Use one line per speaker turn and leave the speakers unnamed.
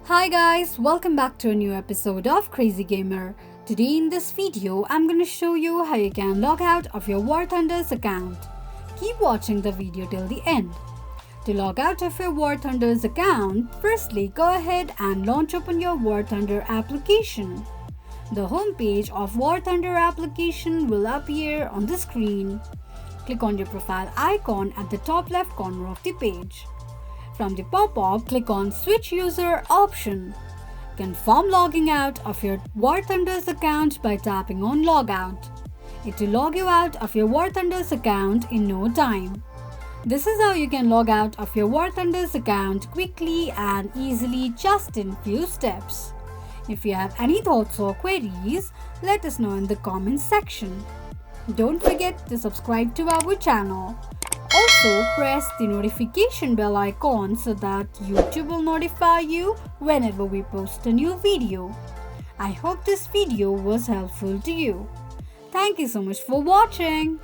Hi guys, welcome back to a new episode of Crazy Gamer. Today in this video, I'm gonna show you how you can log out of your War Thunders account. Keep watching the video till the end. To log out of your War Thunders account, firstly go ahead and launch open your War Thunder application. The home page of War Thunder application will appear on the screen. Click on your profile icon at the top left corner of the page. From the pop-up, click on Switch User option. Confirm logging out of your War Thunders account by tapping on Logout. It will log you out of your War Thunders account in no time. This is how you can log out of your War Thunders account quickly and easily just in few steps. If you have any thoughts or queries, let us know in the comments section. Don't forget to subscribe to our channel. Also, press the notification bell icon so that YouTube will notify you whenever we post a new video. I hope this video was helpful to you. Thank you so much for watching.